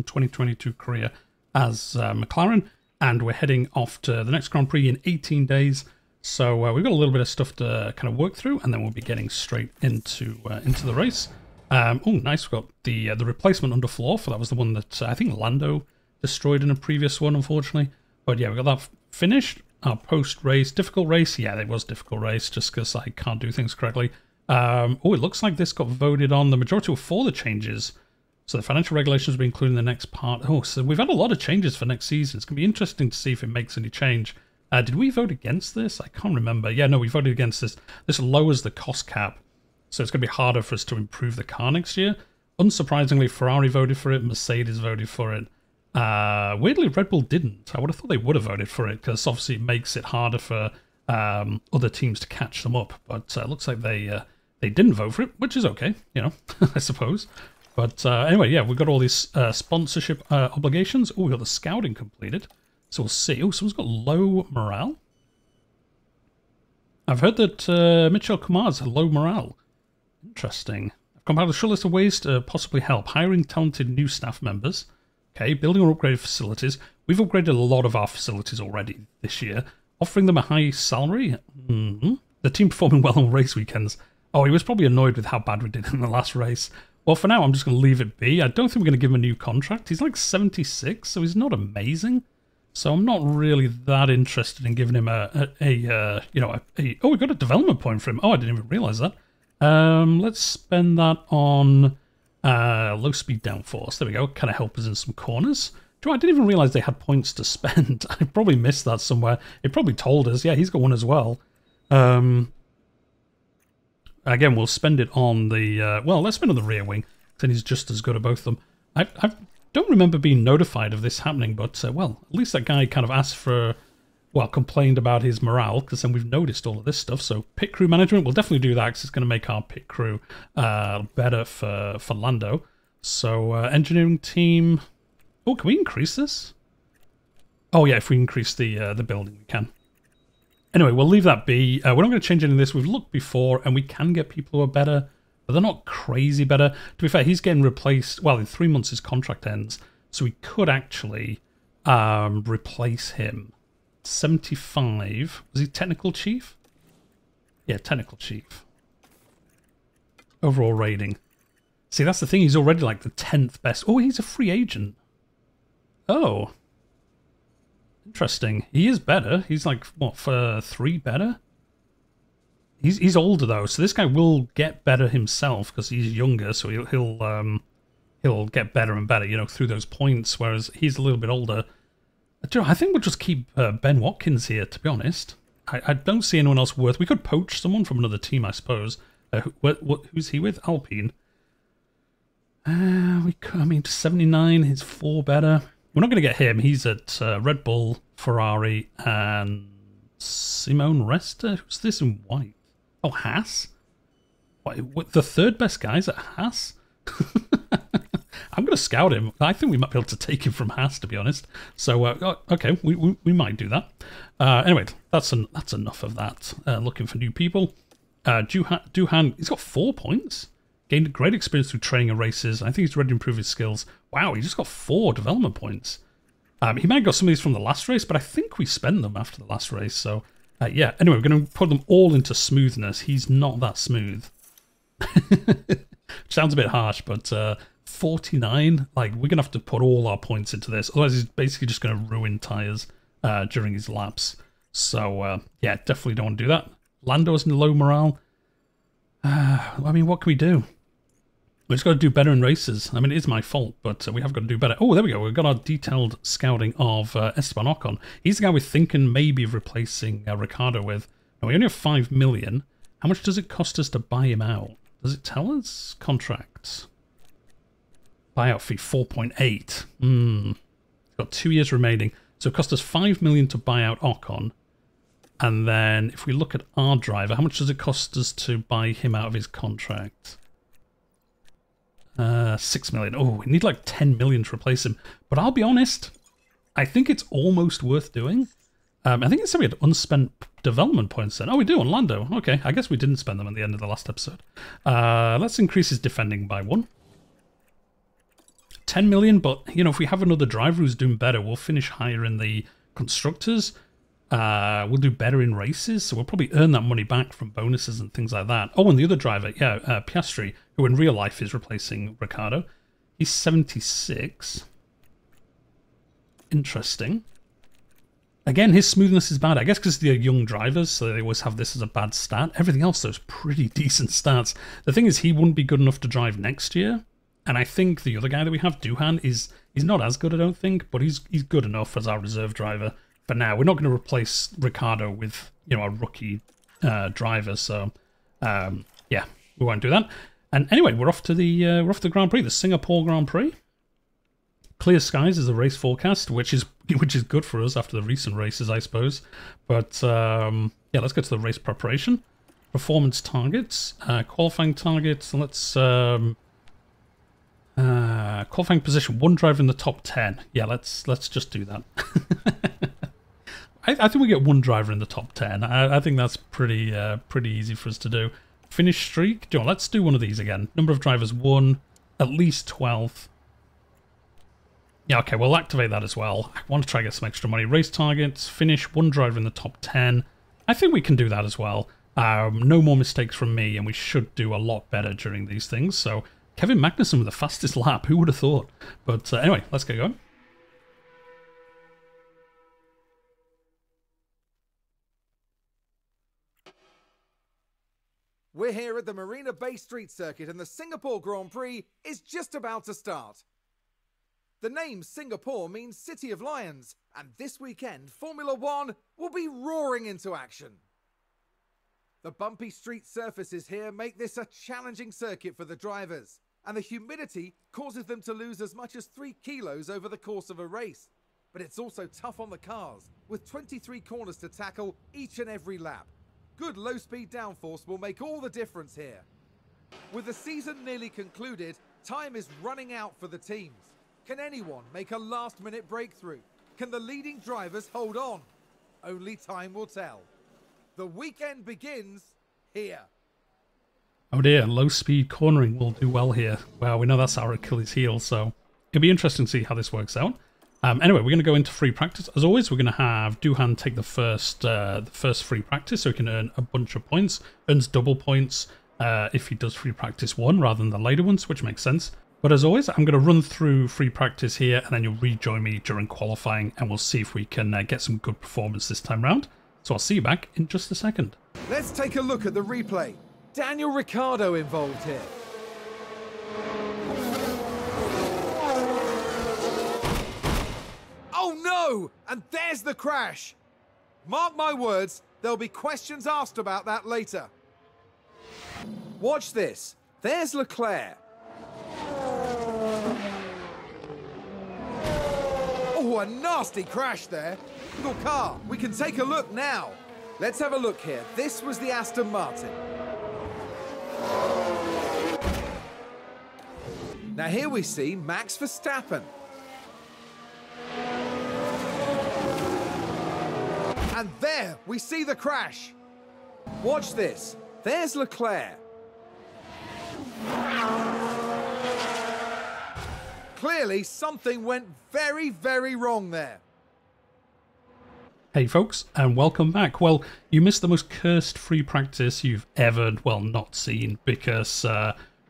awesome 2022 career as McLaren, and we're heading off to the next Grand Prix in 18 days. So we've got a little bit of stuff to kind of work through, and then we'll be getting straight into the race. Oh, nice. We've got the replacement underfloor, for that was the one that I think Lando destroyed in a previous one, unfortunately. But yeah, we got that finished. Our post-race, difficult race. Yeah, it was difficult race, just because I can't do things correctly. Oh, it looks like this got voted on. The majority were for the changes. So the financial regulations will be included in the next part. Oh, so we've had a lot of changes for next season. It's going to be interesting to see if it makes any change. Did we vote against this? I can't remember. Yeah, no, we voted against this. This lowers the cost cap, so it's going to be harder for us to improve the car next year. Unsurprisingly, Ferrari voted for it. Mercedes voted for it. Weirdly, Red Bull didn't. I would have thought they would have voted for it, because obviously it makes it harder for other teams to catch them up. But it looks like they didn't vote for it, which is okay, you know, I suppose. But anyway, yeah, we've got all these sponsorship obligations. Oh, we've got the scouting completed. So we'll see. Oh, someone's got low morale. I've heard that Mitchell Kumar's had low morale. Interesting. I've compiled a short list of ways to possibly help. Hiring talented new staff members. Okay, building or upgraded facilities. We've upgraded a lot of our facilities already this year. Offering them a high salary. The team performing well on race weekends. Oh, he was probably annoyed with how bad we did in the last race. Well, for now, I'm just going to leave it be. I don't think we're going to give him a new contract. He's like 76, so he's not amazing. So I'm not really that interested in giving him oh, we got a development point for him. Oh, I didn't even realize that. Let's spend that on low speed downforce. There we go. Kind of help us in some corners. I didn't even realize they had points to spend. I probably missed that somewhere. It probably told us. Yeah, he's got one as well. Again, we'll spend it on the well, let's spend on the rear wing. Then he's just as good at both of them. I don't remember being notified of this happening, but, well, at least that guy kind of asked for, well, complained about his morale, because then we've noticed all of this stuff. So pit crew management, we'll definitely do that, because it's going to make our pit crew better for Lando. So engineering team, oh, can we increase this? Oh, yeah, if we increase the building, we can. Anyway, we'll leave that be. We're not going to change any of this. We've looked before, and we can get people who are better. But they're not crazy better. To be fair, he's getting replaced. Well, in 3 months his contract ends, so we could actually replace him. 75. Was he technical chief? Yeah, technical chief. Overall rating. See, that's the thing. He's already like the 10th best. Oh, he's a free agent. Oh. Interesting. He is better. He's like, what, for 3 better? He's older though, so this guy will get better himself because he's younger. So he'll get better and better, you know, through those points. Whereas he's a little bit older. I think we'll just keep Ben Watkins here. To be honest, I don't see anyone else worth. We could poach someone from another team, I suppose. Who's he with? Alpine. I mean, 79. He's 4 better. We're not going to get him. He's at Red Bull, Ferrari, and Simone Resta. Who's this in white? Oh, Haas? What, the 3rd best guy's at Haas? I'm going to scout him. I think we might be able to take him from Haas, to be honest. So, okay, we might do that. Anyway, that's enough of that. Looking for new people. Duhan, he's got 4 points. Gained great experience through training and races. I think he's ready to improve his skills. Wow, he just got 4 development points. He might have got some of these from the last race, but I think we spent them after the last race, so... yeah, anyway, we're going to put them all into smoothness. He's not that smooth. Sounds a bit harsh, but 49? Like, we're going to have to put all our points into this. Otherwise, he's basically just going to ruin tyres during his laps. So, yeah, definitely don't want to do that. Lando's in low morale. I mean, what can we do? We just got to do better in races. I mean, it is my fault, but we have got to do better. Oh, there we go. We've got our detailed scouting of Esteban Ocon. He's the guy we're thinking maybe of replacing Ricciardo with. Now, we only have 5 million. How much does it cost us to buy him out? Does it tell us? Contracts. Buyout fee, 4.8. Got 2 years remaining. So it cost us 5 million to buy out Ocon. And then if we look at our driver, how much does it cost us to buy him out of his contract? 6 million. Oh, we need like 10 million to replace him. But I'll be honest, I think it's almost worth doing. I think it's we had unspent development points then. Oh, we do on Lando. Okay, I guess we didn't spend them at the end of the last episode. Let's increase his defending by 1. 10 million, but, you know, if we have another driver who's doing better, we'll finish higher in the constructors. We'll do better in races, so we'll probably earn that money back from bonuses and things like that. Oh, and the other driver, yeah, Piastri, who in real life is replacing Ricciardo. He's 76. Interesting. Again, his smoothness is bad. I guess because they're young drivers, so they always have this as a bad stat. Everything else, though, is pretty decent stats. The thing is, he wouldn't be good enough to drive next year. And I think the other guy that we have, Duhan, he's not as good, I don't think, but he's good enough as our reserve driver for now. We're not going to replace Ricciardo with, you know, a rookie driver, so yeah, we won't do that. And anyway, we're off to the Grand Prix, the Singapore Grand Prix. Clear skies is the race forecast, which is good for us after the recent races, I suppose. But yeah, let's get to the race preparation. Performance targets, qualifying targets. Let's qualifying position, one driver in the top 10. Yeah, let's just do that. I think we get one driver in the top 10. I think that's pretty easy for us to do. Finish streak. John, let's do one of these again. Number of drivers 1, at least 12. Yeah, okay, we'll activate that as well. I want to try to get some extra money. Race targets, finish, one driver in the top 10. I think we can do that as well. No more mistakes from me, and we should do a lot better during these things. So, Kevin Magnussen with the fastest lap, who would have thought? But anyway, let's get going. We're here at the Marina Bay Street Circuit and the Singapore Grand Prix is just about to start. The name Singapore means City of Lions, and this weekend Formula One will be roaring into action. The bumpy street surfaces here make this a challenging circuit for the drivers, and the humidity causes them to lose as much as 3 kilos over the course of a race. But it's also tough on the cars, with 23 corners to tackle each and every lap. Good low-speed downforce will make all the difference here. With the season nearly concluded, time is running out for the teams. Can anyone make a last-minute breakthrough? Can the leading drivers hold on? Only time will tell. The weekend begins here. Oh dear, low-speed cornering will do well here. Well, we know that's our Achilles heel, so it'll be interesting to see how this works out. Anyway, we're going to go into free practice. As always, we're going to have Duhan take the first free practice, so he can earn a bunch of points. Earns double points if he does free practice 1 rather than the later ones, which makes sense. But as always, I'm going to run through free practice here, and then you'll rejoin me during qualifying, and we'll see if we can get some good performance this time round. So I'll see you back in just a second. Let's take a look at the replay. Daniel Ricciardo involved here. Oh no! And there's the crash. Mark my words, there'll be questions asked about that later. Watch this. There's Leclerc. Oh, a nasty crash there. Single car. We can take a look now. Let's have a look here. This was the Aston Martin. Now here we see Max Verstappen. And there we see the crash. Watch this. There's Leclerc. Clearly something went very, very wrong there. Hey folks, and welcome back. Well, you missed the most cursed free practice you've ever, well, not seen, because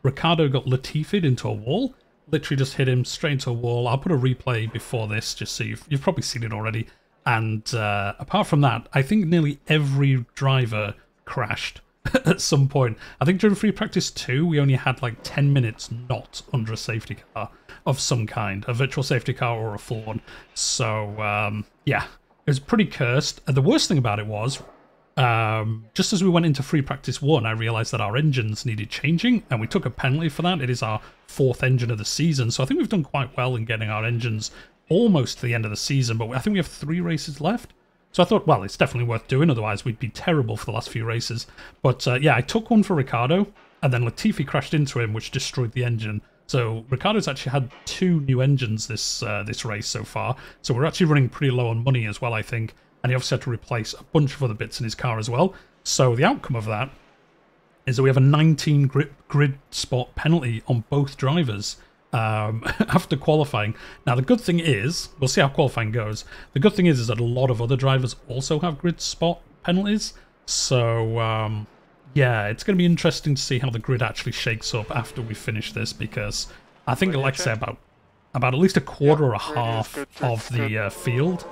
Ricciardo got Latifi'd into a wall. Literally just hit him straight into a wall. I'll put a replay before this, just so you've probably seen it already. And apart from that, I think nearly every driver crashed at some point. I think during free practice 2, we only had like 10 minutes not under a safety car of some kind, a virtual safety car or a full one. So, yeah. It was pretty cursed. The worst thing about it was, just as we went into free practice 1, I realised that our engines needed changing, and we took a penalty for that. It is our 4th engine of the season, so I think we've done quite well in getting our engines almost to the end of the season, but I think we have 3 races left. So I thought, well, it's definitely worth doing, otherwise we'd be terrible for the last few races. But yeah, I took one for Ricciardo, and then Latifi crashed into him, which destroyed the engine. So Ricciardo's actually had 2 new engines this race so far. So we're actually running pretty low on money as well, I think. And he obviously had to replace a bunch of other bits in his car as well. So the outcome of that is that we have a 19 grid spot penalty on both drivers. after qualifying. Now, the good thing is, we'll see how qualifying goes. The good thing is that a lot of other drivers also have grid spot penalties. So, yeah, it's going to be interesting to see how the grid actually shakes up after we finish this, because I think, like I say, about at least a quarter or a half of the field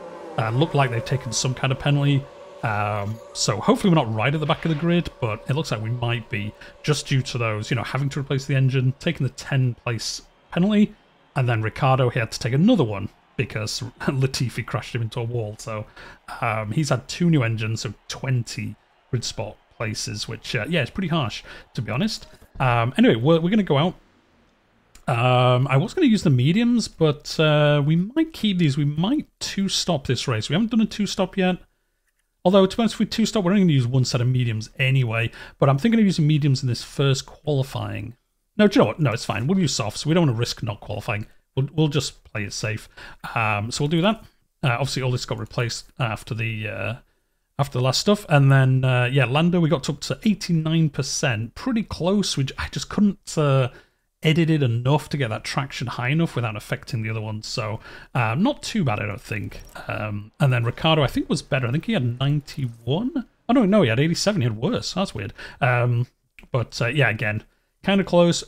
look like they've taken some kind of penalty. So hopefully we're not right at the back of the grid, but it looks like we might be, just due to those, you know, having to replace the engine, taking the 10 place penalty, and then Ricciardo, he had to take another one because Latifi crashed him into a wall. So he's had 2 new engines, so 20 grid spot places, which, yeah, it's pretty harsh, to be honest. Anyway, we're going to go out. I was going to use the mediums, but we might keep these. We might 2-stop this race. We haven't done a 2-stop yet. Although, to be honest, with 2-stop, we're only going to use one set of mediums anyway. But I'm thinking of using mediums in this first qualifying. No, do you know what? No, it's fine. We'll use softs. We don't want to risk not qualifying. We'll just play it safe. So we'll do that. Obviously, all this got replaced after the last stuff. And then, yeah, Lando, we got up to 89%. Pretty close. I just couldn't edit it enough to get that traction high enough without affecting the other ones. So, not too bad, I don't think. And then Ricciardo, I think, was better. I think he had 91. Oh, no, he had 87. He had worse. That's weird. But, yeah, again, kind of close.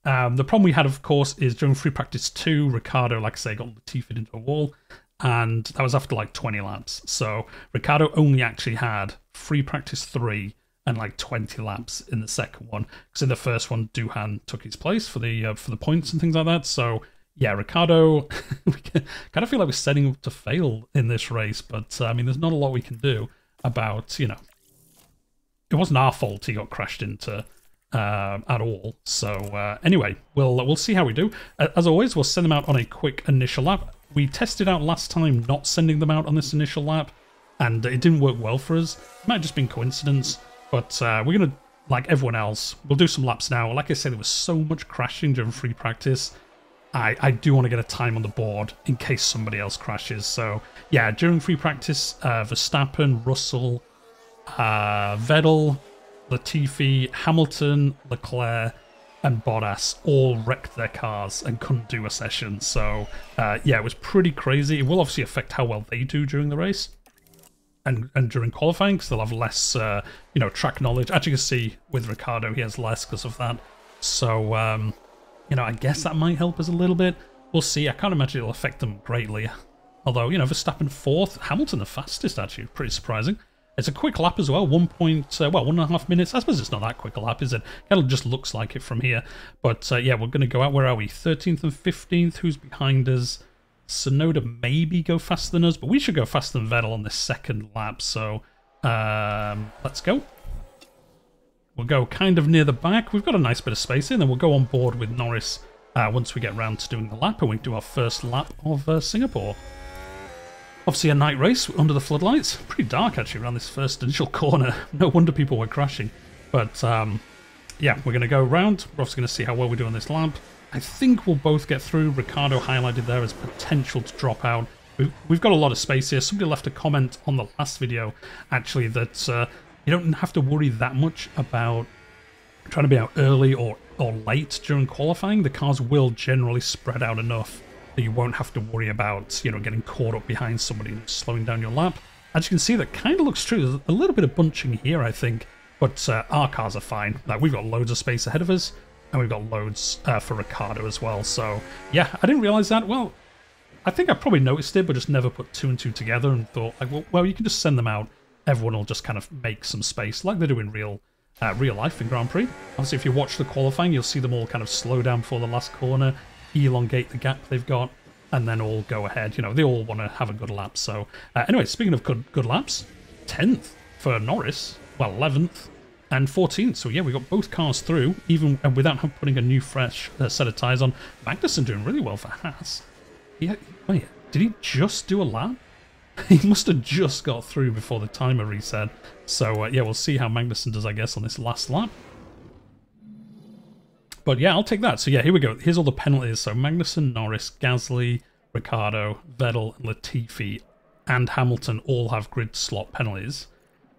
The problem we had, of course, is during free practice 2, Ricciardo, like I say, got Latifi into a wall. And that was after like 20 laps. So Ricciardo only actually had free practice 3 and like 20 laps in the second one. Because in the first one, Duhan took his place for the points and things like that. So yeah, Ricciardo, we kind of feel like we're setting up to fail in this race. But I mean, there's not a lot we can do about, you know, it wasn't our fault he got crashed into at all. So anyway, we'll see how we do. As always, we'll send them out on a quick initial lap. We tested out last time not sending them out on this initial lap, and it didn't work well for us. It might have just been coincidence, but we're going to, like everyone else, we'll do some laps now. Like I said, there was so much crashing during free practice. I do want to get a time on the board in case somebody else crashes. So yeah, during free practice, Verstappen, Russell, Vettel, Latifi, Hamilton, Leclerc, and Bottas all wrecked their cars and couldn't do a session. So, yeah, it was pretty crazy. It will obviously affect how well they do during the race and during qualifying, because they'll have less, you know, track knowledge. As you can see with Ricciardo, he has less because of that. So, you know, I guess that might help us a little bit. We'll see. I can't imagine it'll affect them greatly. Although, you know, Verstappen 4th, Hamilton the fastest, actually. Pretty surprising. It's a quick lap as well, 1.5 minutes. I suppose it's not that quick a lap, is it? It just looks like it from here. But yeah, we're going to go out. Where are we? 13th and 15th. Who's behind us? Sonoda maybe go faster than us, but we should go faster than Vettel on this second lap. So let's go. We'll go kind of near the back. We've got a nice bit of space in, and we'll go on board with Norris once we get round to doing the lap, and we do our first lap of Singapore. Obviously a night race under the floodlights. Pretty dark actually around this first initial corner. No wonder people were crashing. But yeah, we're going to go around. We're obviously going to see how well we do on this lap. I think we'll both get through. Ricciardo highlighted there as potential to drop out. We've got a lot of space here. Somebody left a comment on the last video actually that you don't have to worry that much about trying to be out early or late during qualifying. The cars will generally spread out enough that you won't have to worry about, you know, getting caught up behind somebody and slowing down your lap. As you can see, that kind of looks true. There's a little bit of bunching here, I think, but our cars are fine. Like, we've got loads of space ahead of us, and we've got loads for Ricciardo as well. So, yeah, I didn't realise that. Well, I think I probably noticed it, but just never put 2 and 2 together and thought, like, well, you can just send them out. Everyone will just kind of make some space, like they do in real life in Grand Prix. Obviously, if you watch the qualifying, you'll see them all kind of slow down before the last corner, elongate the gap they've got, and then all go ahead. You know, they all want to have a good lap. So anyway, speaking of good laps, 10th for Norris, well, 11th and 14th. So yeah, we got both cars through, even without putting a new fresh set of tyres on. Magnussen doing really well for Haas. Wait, did he just do a lap? He must have just got through before the timer reset. So yeah, we'll see how Magnussen does, I guess, on this last lap. But yeah, I'll take that. So yeah, here we go. Here's all the penalties. So Magnussen, Norris, Gasly, Ricciardo, Vettel, Latifi, and Hamilton all have grid slot penalties.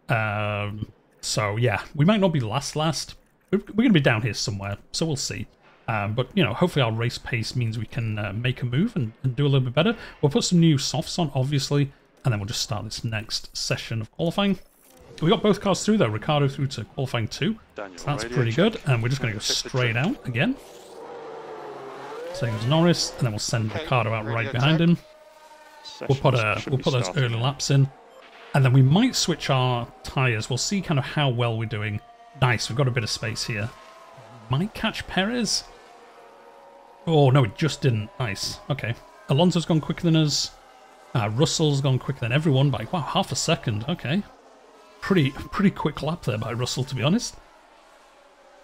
So yeah, we might not be last. We're going to be down here somewhere, so we'll see. But, you know, hopefully our race pace means we can make a move and do a little bit better. We'll put some new softs on, obviously, and then we'll just start this next session of qualifying. We got both cars through, though. Ricardo through to qualifying 2. So that's pretty good. And we're just going to go straight out again. Same as Norris, and then we'll send Ricardo out right behind him. We'll put those early laps in. And then we might switch our tyres. We'll see kind of how well we're doing. Nice, we've got a bit of space here. Might catch Perez. Oh, no, it just didn't. Nice. Okay. Alonso's gone quicker than us. Russell's gone quicker than everyone by, wow, half a second. Okay. Pretty quick lap there by Russell, to be honest.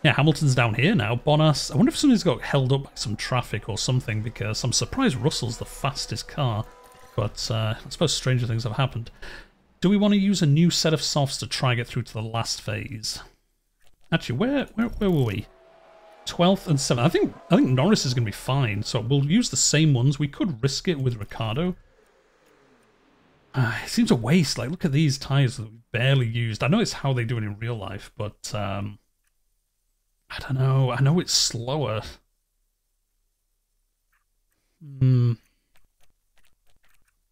Yeah, Hamilton's down here now. Bottas. I wonder if somebody's got held up by some traffic or something, because I'm surprised Russell's the fastest car. But I suppose stranger things have happened. Do we want to use a new set of softs to try get through to the last phase? Actually, where were we? 12th and 7th. I think Norris is going to be fine, so we'll use the same ones. We could risk it with Ricciardo. It seems a waste. Like, look at these tyres that we barely used. I know it's how they do it in real life, but I don't know. I know it's slower. I mean,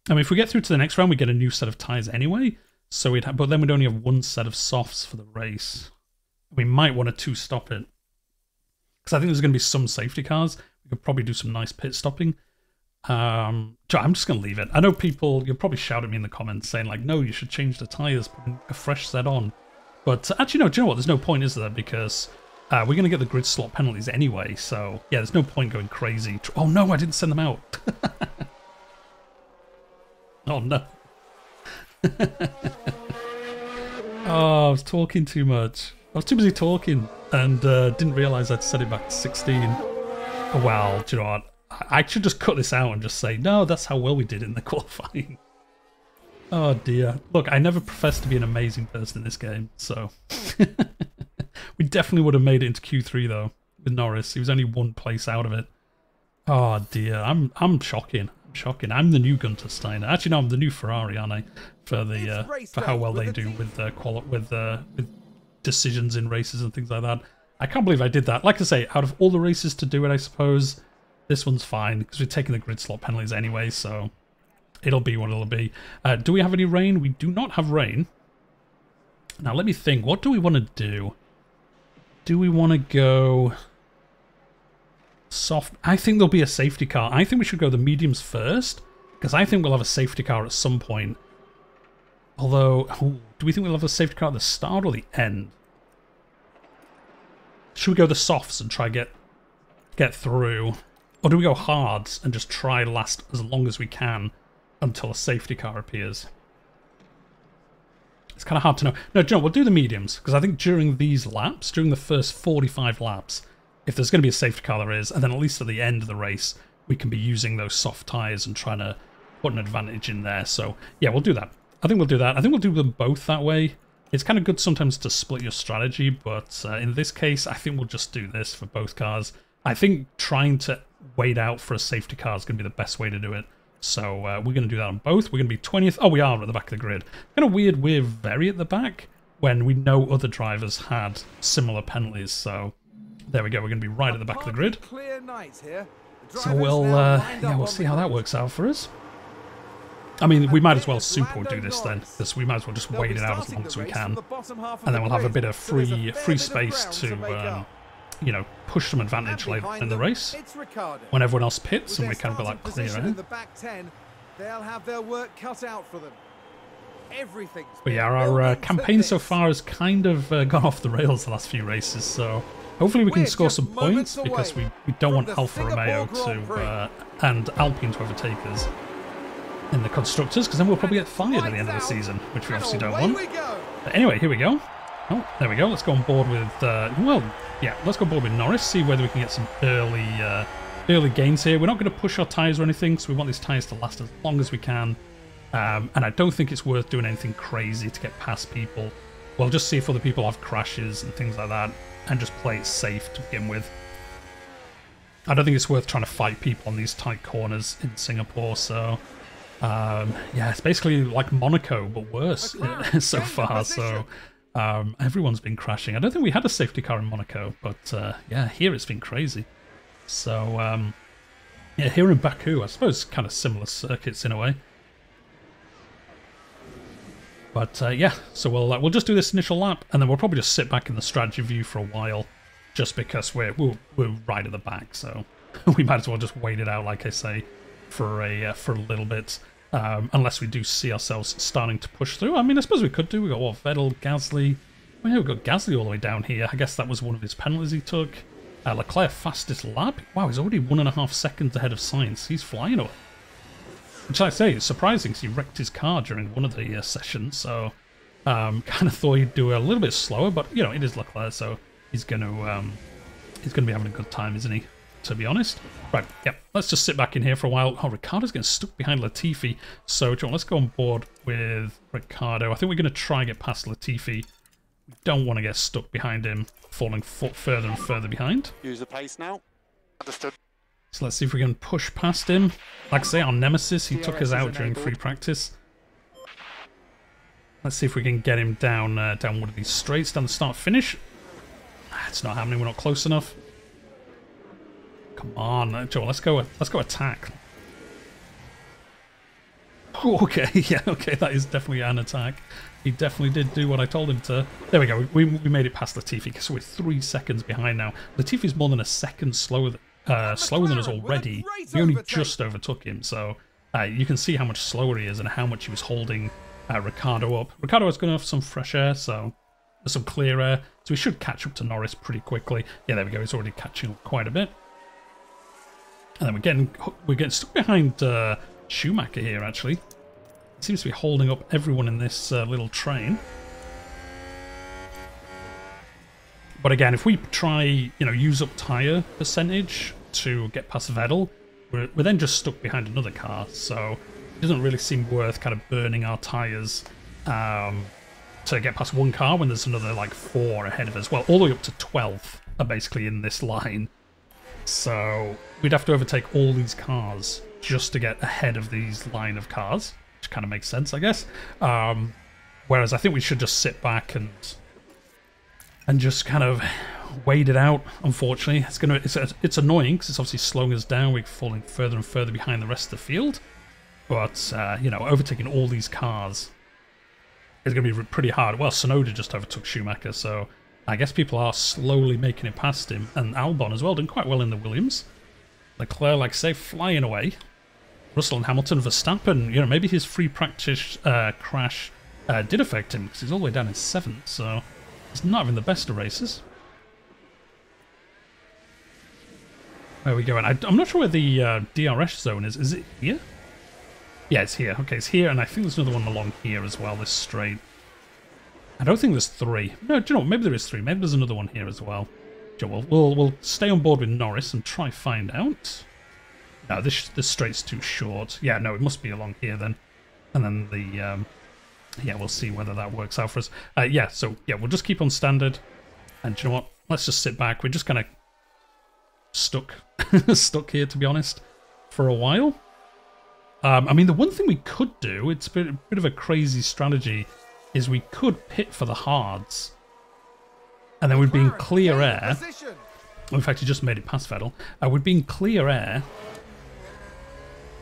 if we get through to the next round, we get a new set of tyres anyway. So but then we'd only have one set of softs for the race. We might want to two-stop it. Because I think there's going to be some safety cars. We could probably do some nice pit stopping. I'm just going to leave it. I know you'll probably shout at me in the comments saying, like, no, you should change the tyres, put a fresh set on. But actually, no, do you know what? There's no point, is there? Because we're going to get the grid slot penalties anyway. So, yeah, there's no point going crazy. Oh, no, I didn't send them out. Oh, no. Oh, I was talking too much. I was too busy talking and didn't realise I'd set it back to 16. Oh, well, do you know what? I should just cut this out and just say, no, that's how well we did in the qualifying. Oh, dear. Look, I never professed to be an amazing person in this game, so... We definitely would have made it into Q3, though, with Norris. He was only one place out of it. Oh, dear. I'm shocking. Shocking. I'm the new Gunter Steiner. Actually, no, I'm the new Ferrari, aren't I? For how well they do with decisions in races and things like that. I can't believe I did that. Like I say, out of all the races to do it, I suppose this one's fine because we're taking the grid slot penalties anyway, so it'll be what it'll be. Do we have any rain? We do not have rain. Now let me think. What do we want to do? Do we want to go soft? I think there'll be a safety car. I think we should go the mediums first, because I think we'll have a safety car at some point. Although, do we think we'll have a safety car at the start or the end? Should we go the softs and try get through? Or do we go hards and just try last as long as we can until a safety car appears? It's kind of hard to know. No, John, we'll do the mediums, because I think during these laps, during the first 45 laps, if there's going to be a safety car, there is, and then at least at the end of the race, we can be using those soft tyres and trying to put an advantage in there. So, yeah, we'll do that. I think we'll do that. I think we'll do them both that way. It's kind of good sometimes to split your strategy, but in this case, I think we'll just do this for both cars. I think trying to wait out for a safety car is going to be the best way to do it. So we're going to do that on both. We're going to be 20th. Oh, we are at the back of the grid. Kind of weird we're very at the back when we know other drivers had similar penalties. So there we go. We're going to be right at the back of the grid. So we'll see how that works out for us. I mean, we might as well super do this then, because we might as well just wait it out as long as we can, and then we'll have a bit of free space to, you know, push some advantage later in the race when everyone else pits and we kind of like clear ahead. They'll have their work cut out for them. But yeah, our campaign so far has kind of gone off the rails the last few races, so hopefully we can score some points, because we don't want Alfa Romeo to and Alpine to overtake us in the constructors, because then we'll probably get fired at the end of the season, which we obviously don't want. But anyway, here we go. Oh, there we go. Let's go on board with well, yeah, let's go on board with Norris, see whether we can get some early gains here. We're not going to push our tyres or anything, so we want these tyres to last as long as we can. And I don't think it's worth doing anything crazy to get past people. We'll just see if other people have crashes and things like that, and just play it safe to begin with. I don't think it's worth trying to fight people on these tight corners in Singapore, so yeah, it's basically like Monaco, but worse so far. So everyone's been crashing. I don't think we had a safety car in Monaco, but yeah, here it's been crazy. So, yeah, here in Baku, I suppose kind of similar circuits in a way. But yeah, so we'll just do this initial lap, and then we'll probably just sit back in the strategy view for a while, just because we're right at the back, so we might as well just wait it out, like I say, for a little bit, unless we do see ourselves starting to push through. I mean, I suppose we could do. We got what, Vettel, Gasly. Oh yeah, we got Gasly all the way down here. I guess that was one of his penalties he took. Leclerc fastest lap. Wow, he's already 1.5 seconds ahead of Sainz. He's flying away. Which I say, it's surprising because he wrecked his car during one of the sessions, so kind of thought he'd do a little bit slower, but you know, it is Leclerc, so he's gonna be having a good time, isn't he? To be honest. Right, yep, let's just sit back in here for a while. Oh, Ricciardo's getting stuck behind Latifi, so John, let's go on board with Ricciardo. I think we're going to try and get past Latifi. We don't want to get stuck behind him, falling further and further behind. Use the pace now. Understood. So let's see if we can push past him. Like I say, our nemesis, he took us out during free practice. Let's see if we can get him down down one of these straights, down the start-finish. It's not happening, we're not close enough. Come on, Joel, let's go attack. Oh, okay, yeah, okay, that is definitely an attack. He definitely did do what I told him to. There we go, we made it past Latifi, so we're 3 seconds behind now. Latifi's more than a second slower than us already. We only just overtook him, so you can see how much slower he is and how much he was holding Ricciardo up. Ricciardo is going to have some fresh air, so there's some clear air, so we should catch up to Norris pretty quickly. Yeah, there we go, he's already catching up quite a bit. And then we're getting stuck behind Schumacher here, actually. He seems to be holding up everyone in this little train. But again, if we try, you know, use up tyre percentage to get past Vettel, we're then just stuck behind another car, so it doesn't really seem worth kind of burning our tyres to get past one car when there's another, like, 4 ahead of us. Well, all the way up to 12 are basically in this line. So we'd have to overtake all these cars just to get ahead of these line of cars, which kind of makes sense, I guess. Whereas I think we should just sit back and just kind of wait it out. Unfortunately, it's annoying because it's obviously slowing us down. We're falling further and further behind the rest of the field. But you know, overtaking all these cars is going to be pretty hard. Well, Tsunoda just overtook Schumacher, so I guess people are slowly making it past him. And Albon as well, doing quite well in the Williams. Leclerc, like I say, flying away. Russell and Hamilton, Verstappen, you know, maybe his free practice crash did affect him because he's all the way down in 7th, so he's not having the best of races. There we go, and I'm not sure where the DRS zone is. Is it here? Yeah, it's here. Okay, it's here, and I think there's another one along here as well, this straight. I don't think there's 3. No, do you know what? Maybe there is 3. Maybe there's another one here as well. We'll stay on board with Norris and try find out. No, this straight's too short. Yeah, no, it must be along here then. And then the... yeah, we'll see whether that works out for us. Yeah, so, yeah, we'll just keep on standard. And do you know what? Let's just sit back. We're just kind of stuck. Stuck here, to be honest, for a while. I mean, the one thing we could do, it's a bit of a crazy strategy, is we could pit for the hards. And then we'd be in clear air. In fact, he just made it past Vettel. We'd be in clear air.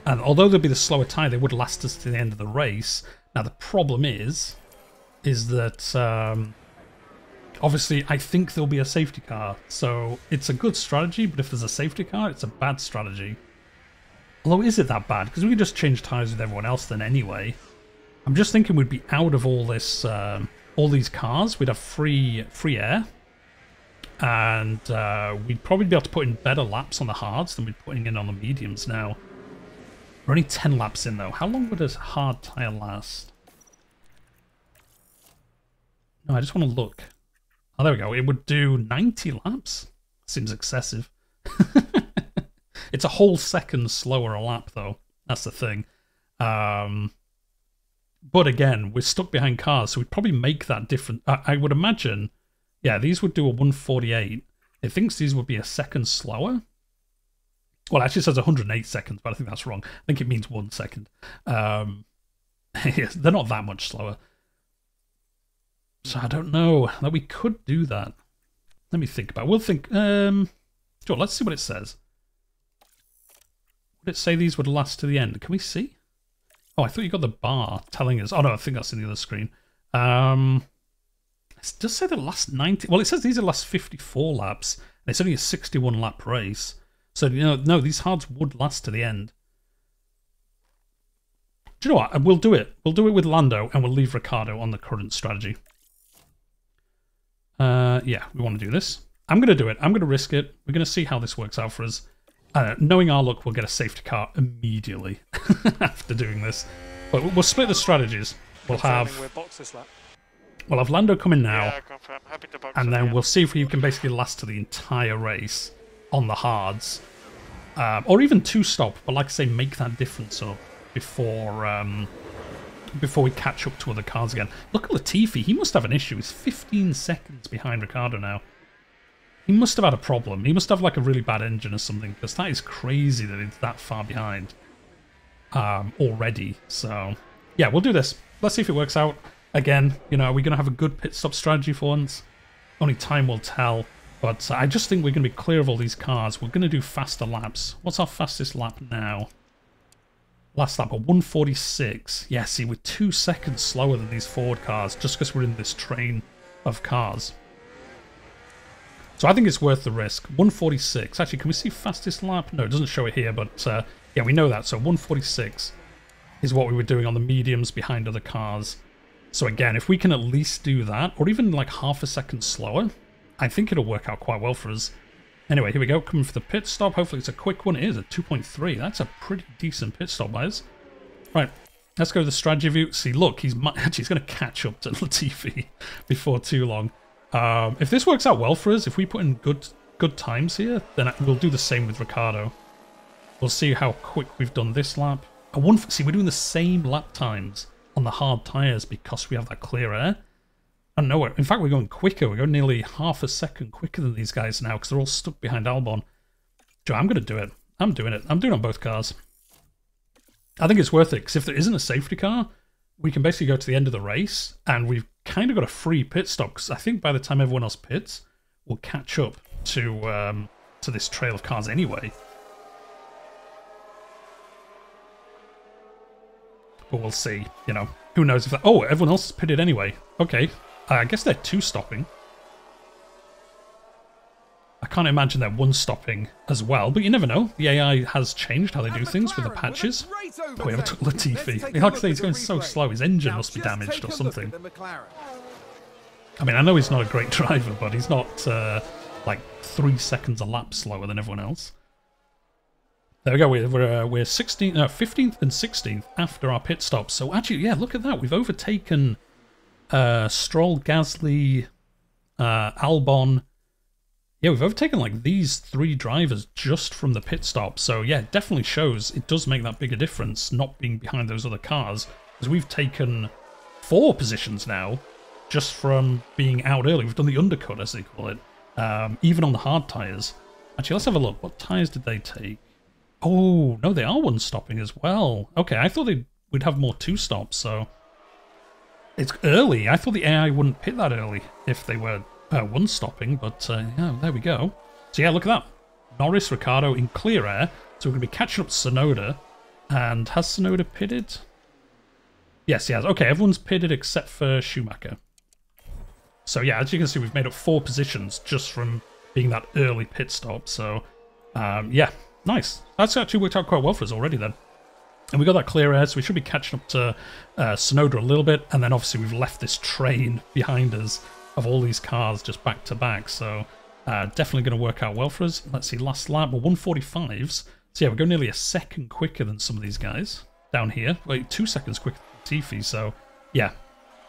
And although there'd be the slower tyre, they would last us to the end of the race. Now, the problem is that obviously I think there'll be a safety car. So it's a good strategy, but if there's a safety car, it's a bad strategy. Although, is it that bad? Because we could just change tyres with everyone else then anyway. I'm just thinking we'd be out of all this, all these cars. We'd have free air. And we'd probably be able to put in better laps on the hards than we're putting in on the mediums now. We're only 10 laps in though. How long would a hard tyre last? No, I just want to look. Oh, there we go. It would do 90 laps. Seems excessive. It's a whole second slower a lap though. That's the thing. But again, we're stuck behind cars, so we'd probably make that different. I would imagine, yeah, these would do a 148. It thinks these would be a second slower. Well, actually it says 108 seconds, but I think that's wrong. I think it means 1 second. Yes, they're not that much slower. So I don't know that we could do that. Let me think about it. We'll think, sure, let's see what it says. Would it say these would last to the end? Can we see? Oh, I thought you got the bar telling us. Oh no, I think that's in the other screen. It does say the last 90. Well, it says these are the last 54 laps. And it's only a 61 lap race. So, you know, no, these hards would last to the end. Do you know what? We'll do it. We'll do it with Lando and we'll leave Ricciardo on the current strategy. Yeah, we want to do this. I'm going to do it. I'm going to risk it. We're going to see how this works out for us. Knowing our luck, we'll get a safety car immediately after doing this. But we'll split the strategies. We'll have Lando coming now, Yeah, confirm. Happy to box and at then the end. we'll see if we can basically last to the entire race on the hards. Or even two-stop, but like I say, make that difference up before we catch up to other cars again. Look at Latifi. He must have an issue. He's 15 seconds behind Ricciardo now. He must have had a problem. He must have like a really bad engine or something, because that is crazy that it's that far behind already. So, yeah, we'll do this. Let's see if it works out. Again, you know, are we going to have a good pit stop strategy for once? Only time will tell. But I just think we're going to be clear of all these cars. We're going to do faster laps. What's our fastest lap now? Last lap, a 146. Yeah, see, we're 2 seconds slower than these Ford cars, just because we're in this train of cars. So I think it's worth the risk. 146. Actually, can we see fastest lap? No, it doesn't show it here, but yeah, we know that. So 146 is what we were doing on the mediums behind other cars. So again, if we can at least do that, or even like half a second slower, I think it'll work out quite well for us. Anyway, here we go, coming for the pit stop. Hopefully it's a quick one. It is a 2.3. That's a pretty decent pit stop, guys. Right, let's go to the strategy view. See, look, he's going to catch up to Latifi before too long. If this works out well for us, if we put in good times here, then we'll do the same with Ricciardo. We'll see how quick we've done this lap. See, we're doing the same lap times on the hard tyres because we have that clear air. I don't know. In fact, we're going quicker. We're going nearly half a second quicker than these guys now because they're all stuck behind Albon. Joe, I'm going to do it. I'm doing it. I'm doing it on both cars. I think it's worth it because if there isn't a safety car, we can basically go to the end of the race and we've kind of got a free pit stop because I think by the time everyone else pits, we'll catch up to this trail of cars anyway. But we'll see, you know. Who knows if that... Oh, everyone else is pitted anyway. Okay. I guess they're two-stopping. I can't imagine they're one-stopping as well, but you never know. The AI has changed how they do things with the patches. Oh, we haven't took Latifi. Like I say, he's going so slow. His engine must be damaged or something. I mean, I know he's not a great driver, but he's not, like, 3 seconds a lap slower than everyone else. There we go, we're 15th and 16th after our pit stops. So actually, yeah, look at that. We've overtaken Stroll, Gasly, Albon. Yeah, we've overtaken like these 3 drivers just from the pit stop. So yeah, it definitely shows it does make that bigger difference not being behind those other cars. Because we've taken 4 positions now just from being out early. We've done the undercut, as they call it, even on the hard tyres. Actually, let's have a look. What tyres did they take? Oh, no, they are one-stopping as well. Okay, I thought we'd have more 2-stops, so... It's early. I thought the AI wouldn't pit that early if they were one-stopping, but yeah, there we go. So yeah, look at that. Norris, Ricciardo in clear air, so we're going to be catching up Tsunoda. And has Tsunoda pitted? Yes, he has. Okay, everyone's pitted except for Schumacher. So yeah, as you can see, we've made up 4 positions just from being that early pit stop, so yeah. Nice. That's actually worked out quite well for us already then. And we got that clear air, so we should be catching up to Tsunoda a little bit. And then obviously we've left this train behind us of all these cars just back to back. So definitely going to work out well for us. Let's see, last lap, we're 145s. So yeah, we're going nearly a second quicker than some of these guys down here. Wait, 2 seconds quicker than Latifi. So yeah,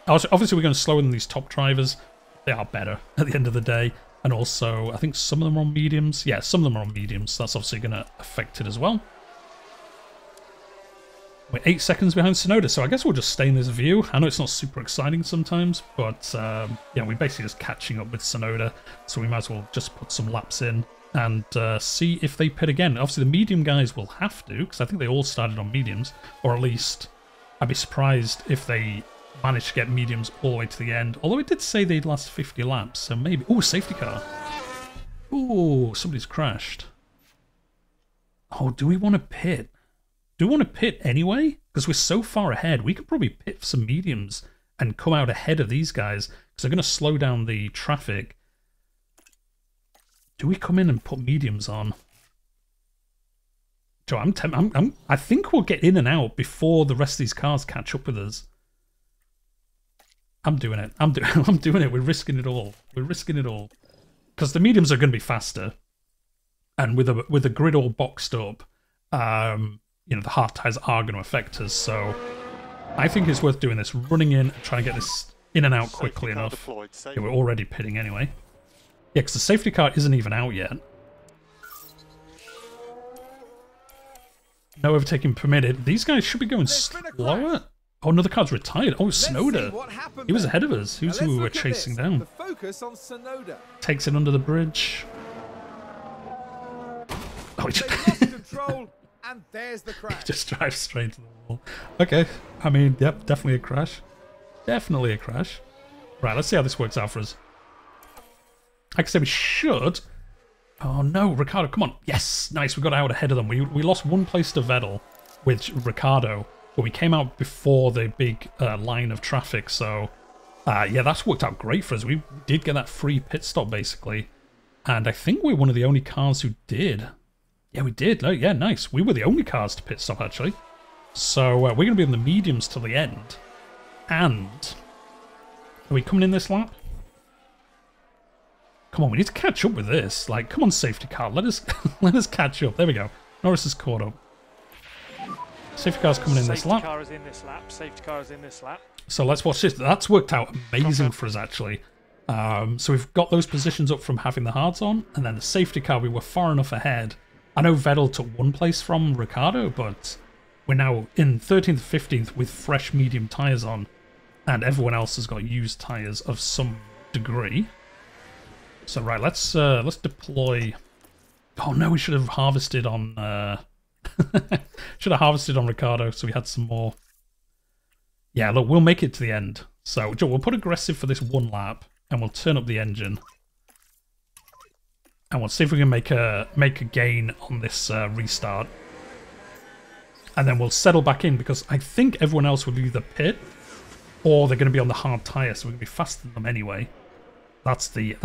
obviously we're going to slower than these top drivers. They are better at the end of the day. And also, I think some of them are on mediums. Yeah, some of them are on mediums. So that's obviously going to affect it as well. We're 8 seconds behind Tsunoda, so I guess we'll just stay in this view. I know it's not super exciting sometimes, but yeah, we're basically just catching up with Tsunoda. So we might as well just put some laps in and see if they pit again. Obviously, the medium guys will have to, because I think they all started on mediums. Or at least, I'd be surprised if they managed to get mediums all the way to the end. Although it did say they'd last 50 laps, so maybe... Ooh, safety car. Ooh, somebody's crashed. Oh, do we want to pit? Do we want to pit anyway? Because we're so far ahead. We could probably pit for some mediums and come out ahead of these guys. Because they're going to slow down the traffic. Do we come in and put mediums on? Joe, I think we'll get in and out before the rest of these cars catch up with us. I'm doing it. I'm doing it. We're risking it all. We're risking it all. Because the mediums are going to be faster. And with a grid all boxed up, you know, the hard tires are going to affect us. So I think it's worth doing this, running in and trying to get this in and out quickly enough. Yeah, we're already pitting anyway. Yeah, because the safety car isn't even out yet. No overtaking permitted. These guys should be going slower. Oh, another car's retired. Oh, Sonoda. He was ahead of us. Who's who we were chasing down? The focus on Sonoda. Takes it under the bridge. Oh, he They lost control, and there's the crash. just drives straight into the wall. Okay. I mean, yep, definitely a crash. Definitely a crash. Right, let's see how this works out for us. Like I said, we should... Oh no, Ricciardo, come on. Yes, nice, we got out ahead of them. We lost one place to Vettel with Ricciardo, but we came out before the big line of traffic, so... yeah, that's worked out great for us. We did get that free pit stop, basically. And I think we're one of the only cars who did. Yeah, we did. Oh, yeah, nice. We were the only cars to pit stop, actually. So we're going to be in the mediums till the end. And... Are we coming in this lap? Come on, we need to catch up with this. Like, come on, safety car. Let us let us catch up. There we go. Norris is caught up. Safety car's coming in this lap. Safety car is in this lap. Safety car is in this lap. So let's watch this. That's worked out amazing for us, actually. So we've got those positions up from having the hards on, and then the safety car, we were far enough ahead. I know Vettel took one place from Ricciardo, but we're now in 13th, 15th with fresh medium tyres on, and everyone else has got used tyres of some degree. So right, let's deploy. Oh no, we should have harvested on. Should have harvested on Ricciardo, so we had some more. Yeah, look, we'll make it to the end. So Joe, we'll put aggressive for this one lap, and we'll turn up the engine, and we'll see if we can make a gain on this restart, and then we'll settle back in because I think everyone else will either pit or they're going to be on the hard tyre, so we're going to be faster than them anyway. That's the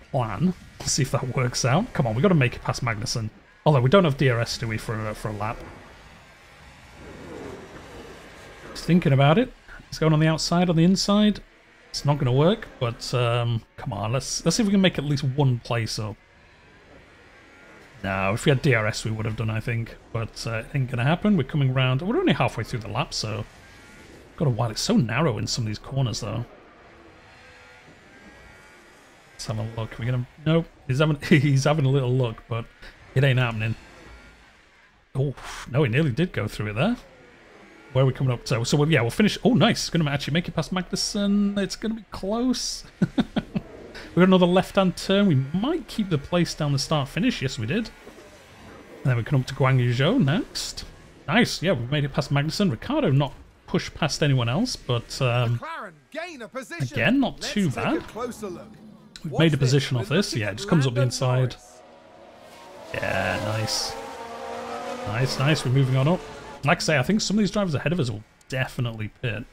plan. Let's see if that works out. Come on, we've got to make it past Magnussen. Although we don't have DRS, do we, for a lap? Just thinking about it. It's going on the outside, on the inside. It's not going to work, but come on, let's see if we can make at least one place up. No, if we had DRS, we would have done, I think. But it ain't going to happen. We're coming round. We're only halfway through the lap, so... Got a while. It's so narrow in some of these corners, though. Let's have a look. We're gonna... Nope. He's having a little look, but it ain't happening. Oh, no, he nearly did go through it there. Where are we coming up to? So, yeah, we'll finish... Oh, nice. Going to actually make it past Magnussen. It's going to be close. We've got another left-hand turn. We might keep the place down the start-finish. Yes, we did. And then we come up to Guan Yu Zhou next. Nice. Yeah, we made it past Magnussen. Ricciardo not pushed past anyone else, but... McLaren gain a position. Again, not too bad. Take a closer look. We've made a position off this. Yeah, it just comes up the inside. Yeah, nice. Nice, nice. We're moving on up. Like I say, I think some of these drivers ahead of us will definitely pit.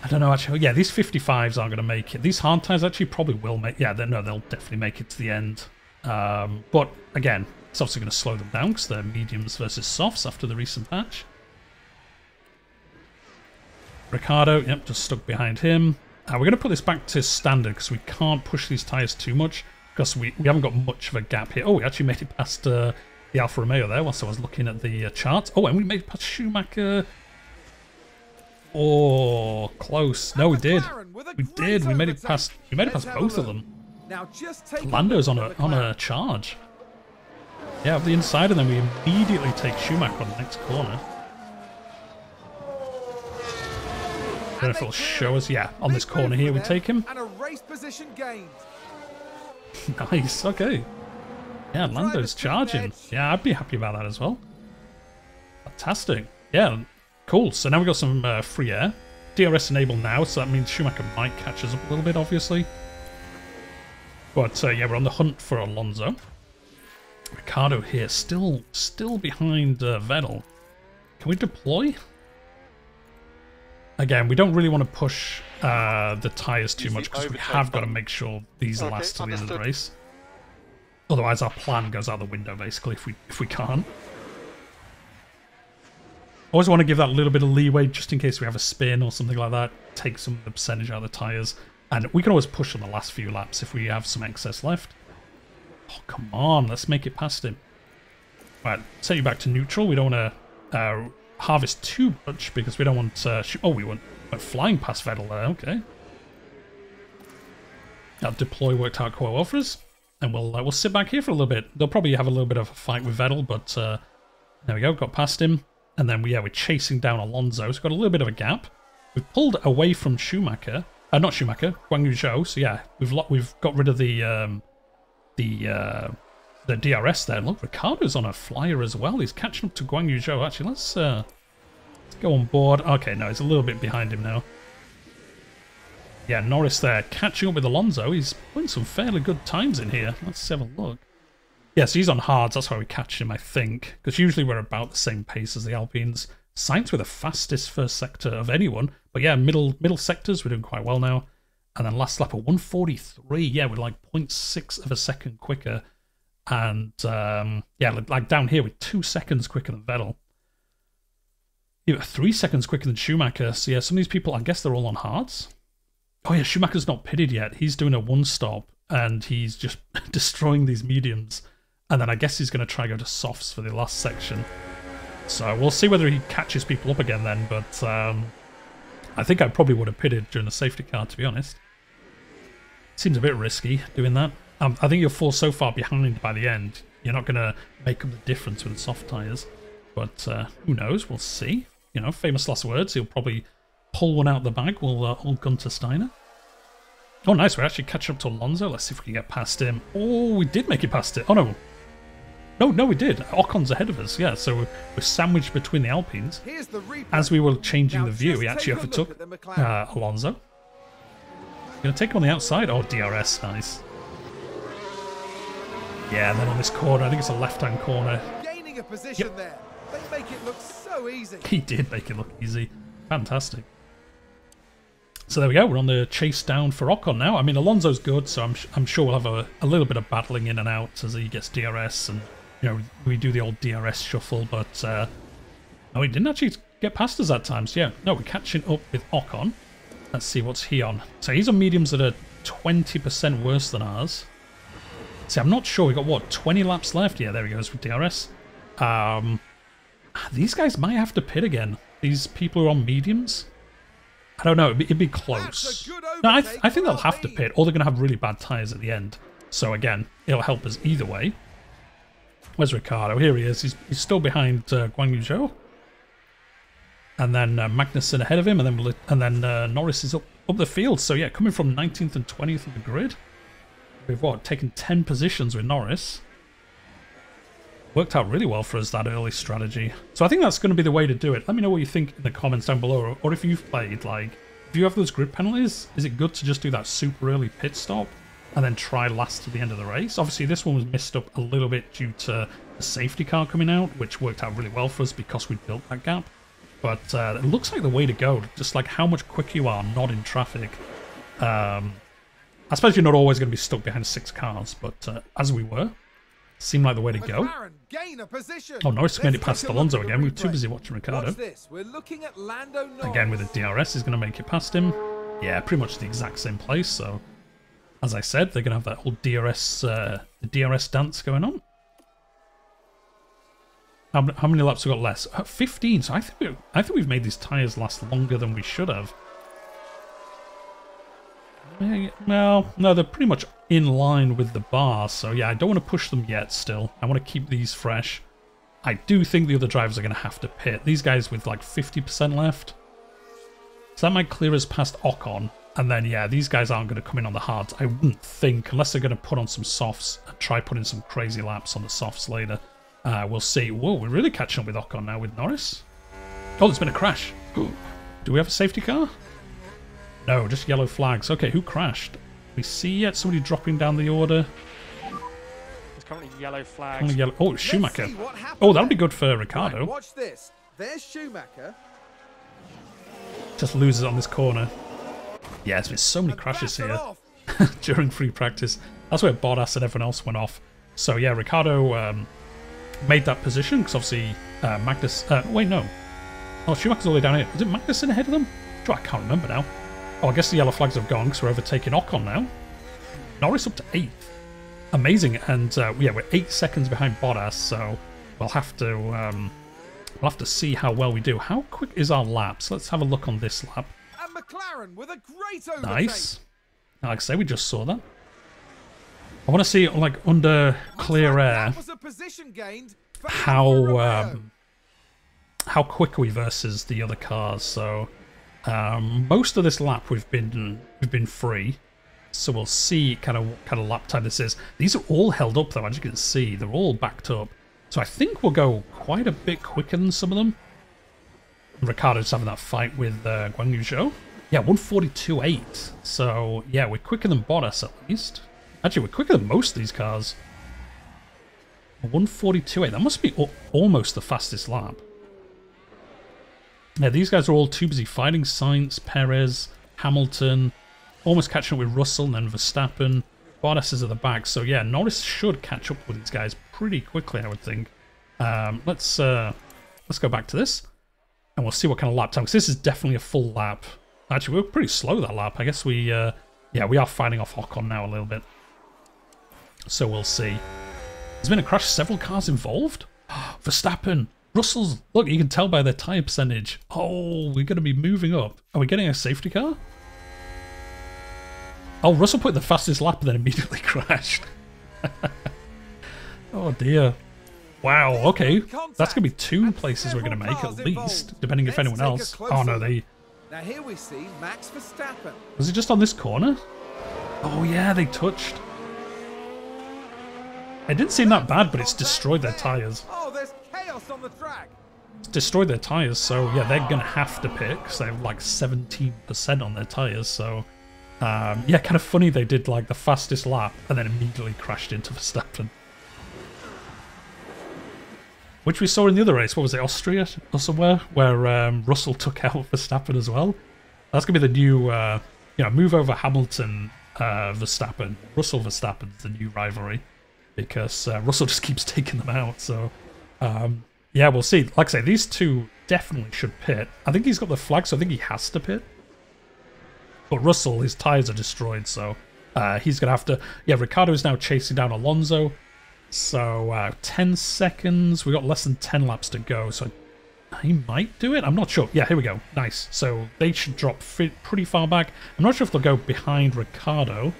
I don't know, actually. Yeah, these 55s aren't going to make it. These hard tyres actually probably will make... Yeah, no, they'll definitely make it to the end. But, again, it's obviously going to slow them down because they're mediums versus softs after the recent patch. Ricciardo, yep, just stuck behind him. We're going to put this back to standard because we can't push these tyres too much because we haven't got much of a gap here. Oh, we actually made it past the Alfa Romeo there whilst I was looking at the charts. Oh, and we made it past Schumacher. Oh, close. No, we did. We did. We made it past both of them. Lando's on a charge. Yeah, up the inside, and then we immediately take Schumacher on the next corner. I don't know if it'll show us. Yeah, on this corner here we take him. And a race position gained. Nice, okay. Yeah, Lando's charging. Yeah, I'd be happy about that as well. Fantastic. Yeah, cool. So now we've got some free air. DRS enabled now, so that means Schumacher might catch us up a little bit, obviously. But yeah, we're on the hunt for Alonso. Ricciardo here, still behind Vettel. Can we deploy? Again, we don't really want to push the tyres too much because we have got to make sure these last to the end of the race. Otherwise, our plan goes out the window basically if we can't. Always want to give that a little bit of leeway just in case we have a spin or something like that. Take some of the percentage out of the tyres. And we can always push on the last few laps if we have some excess left. Oh, come on. Let's make it past him. Right, set you back to neutral. We don't want to harvest too much because we don't want to... oh, we went flying past Vettel there. Okay. That deploy worked out quite well for us. And we'll sit back here for a little bit. They'll probably have a little bit of a fight with Vettel, but there we go. Got past him. And then we're chasing down Alonso. So we've got a little bit of a gap. We've pulled away from Schumacher. Not Schumacher, Guan Yu Zhou. So yeah, we've got rid of the DRS there. Look, Ricciardo's on a flyer as well. He's catching up to Guan Yu Zhou. Actually, let's go on board. Okay, no, he's a little bit behind him now. Yeah, Norris there catching up with Alonso. He's putting some fairly good times in here. Let's have a look. Yes, he's on hards. That's why we catch him, I think. Because usually we're about the same pace as the Alpines. Sainz with the fastest first sector of anyone. But yeah, middle sectors, we're doing quite well now. And then last lap at 143. Yeah, we're like 0.6 of a second quicker. And yeah, like down here, we're 2 seconds quicker than Vettel. Yeah, 3 seconds quicker than Schumacher. So yeah, some of these people, I guess they're all on hards. Oh yeah, Schumacher's not pitted yet. He's doing a one stop. And he's just destroying these mediums. And then I guess he's going to try to go to softs for the last section. So we'll see whether he catches people up again then. But I think I probably would have pitted during the safety car, to be honest. Seems a bit risky doing that. I think you'll fall so far behind by the end. You're not going to make up the difference with soft tyres. But who knows? We'll see. You know, famous last words. He'll probably pull one out the bag. We'll hold Gunter Steiner. Oh, nice. We're actually catching up to Alonso. Let's see if we can get past him. Oh, we did make it past it. Oh, no. No, we did. Ocon's ahead of us. Yeah, so we're sandwiched between the Alpines. As we were changing the view, he actually overtook Alonso. Going to take him on the outside. Oh, DRS. Nice. Yeah, and then on this corner, I think it's a left-hand corner. Gaining a position there. They make it look so easy. He did make it look easy. Fantastic. So there we go. We're on the chase down for Ocon now. I mean, Alonso's good, so I'm sure we'll have a little bit of battling in and out as he gets DRS, and you know we do the old DRS shuffle. But no, he didn't actually get past us that time. So yeah, no, we're catching up with Ocon. Let's see what's he on. So he's on mediums that are 20% worse than ours. See, I'm not sure. We got what 20 laps left. Yeah, there he goes with DRS. These guys might have to pit again. These people who are on mediums. I don't know, it'd be close. No, I think they'll have to pit, or they're going to have really bad tyres at the end. So again, it'll help us either way. Where's Ricciardo? Here he is. He's still behind Guan Yu Zhou. And then Magnussen ahead of him, and then Norris is up the field. So yeah, coming from 19th and 20th of the grid. We've taken 10 positions with Norris. Worked out really well for us, that early strategy. So I think that's going to be the way to do it. Let me know what you think in the comments down below. Or if you've played, like, if you have those grid penalties, is it good to just do that super early pit stop and then try last to the end of the race? Obviously, this one was missed up a little bit due to the safety car coming out, which worked out really well for us because we built that gap. But it looks like the way to go, just like how much quicker you are not in traffic. I suppose you're not always going to be stuck behind 6 cars, but as we were, seemed like the way to go. Oh, Norris made it past Alonso again. We were too busy watching Ricciardo. Again, with the DRS, he's going to make it past him. Yeah, pretty much the exact same place. So, as I said, they're going to have that whole DRS dance going on. How many laps we got less? 15. So I think we've made these tyres last longer than we should have. Well, no, they're pretty much in line with the bar, so yeah, I don't want to push them yet still. I want to keep these fresh. I do think the other drivers are going to have to pit. These guys with like 50% left. So that might clear us past Ocon. And then, yeah, these guys aren't going to come in on the hards, I wouldn't think, unless they're going to put on some softs and try putting some crazy laps on the softs later. We'll see. Whoa, we're really catching up with Ocon now with Norris. Oh, there's been a crash. Do we have a safety car? No, just yellow flags. Okay, who crashed? We see yet somebody dropping down the order. currently yellow flags. Only yellow. Oh, Schumacher. see what happens Oh, that'll be there. good for Ricardo. Right, watch this. There's Schumacher. Just loses on this corner. Yeah, there's been so many And crashes that's it here off. during free practice. That's where Bottas and everyone else went off. So yeah, Ricardo made that position because obviously Magnus. Wait, no. Oh, Schumacher's all the way down here. Was it Magnussen ahead of them? Sure, I can't remember now. Oh, I guess the yellow flags have gone because we're overtaking Ocon now. Norris up to 8th. Amazing, and yeah, we're 8 seconds behind Bottas, so we'll have to see how well we do. How quick is our laps? Let's have a look on this lap. And McLaren with a great overtake. Nice. Like I say, we just saw that. I want to see, like, under clear air, That was a position gained for Alfa how Romeo. how quick are we versus the other cars. So most of this lap we've been free. So we'll see kind of what kind of lap time this is. These are all held up though, as you can see. They're all backed up. So I think we'll go quite a bit quicker than some of them. Ricardo's having that fight with Guan Yu Zhou. Yeah, 142.8. So yeah, we're quicker than Bottas at least. Actually, we're quicker than most of these cars. 142.8. That must be almost the fastest lap. Yeah, these guys are all too busy fighting. Sainz, Perez, Hamilton, almost catching up with Russell and then Verstappen. Bottas is at the back, so yeah, Norris should catch up with these guys pretty quickly, I would think. Let's go back to this, and we'll see what kind of lap time. Because this is definitely a full lap. Actually, we were pretty slow that lap. I guess we, yeah, we are fighting off Ocon now a little bit. So we'll see. There's been a crash. Several cars involved. Verstappen, Russell's. Look, you can tell by their tyre percentage. Oh, we're going to be moving up. Are we getting a safety car? Oh, Russell put the fastest lap and then immediately crashed. Oh dear. Wow, okay. That's going to be 2 places we're going to make at least, depending if anyone else... Oh no, they... Now here we see Max Verstappen. Was it just on this corner? Oh yeah, they touched. It didn't seem that bad, but it's destroyed their tyres. Oh, there's chaos on the track. It's destroyed their tyres, so yeah, they're going to have to pit, because they have like 17% on their tyres, so... yeah, kind of funny they did like the fastest lap and then immediately crashed into Verstappen. Which we saw in the other race. What was it, Austria or somewhere? Where Russell took out Verstappen as well. That's going to be the new, you know, move over Hamilton, Verstappen. Russell Verstappen's the new rivalry. Because Russell just keeps taking them out. So, yeah, we'll see. Like I say, these two definitely should pit. I think he's got the flag, so I think he has to pit. But Russell, his tyres are destroyed, so he's going to have to... Yeah, Ricciardo is now chasing down Alonso. So 10 seconds. We've got less than 10 laps to go, so he might do it. I'm not sure. Yeah, here we go. Nice. So they should drop pretty far back. I'm not sure if they'll go behind Ricciardo.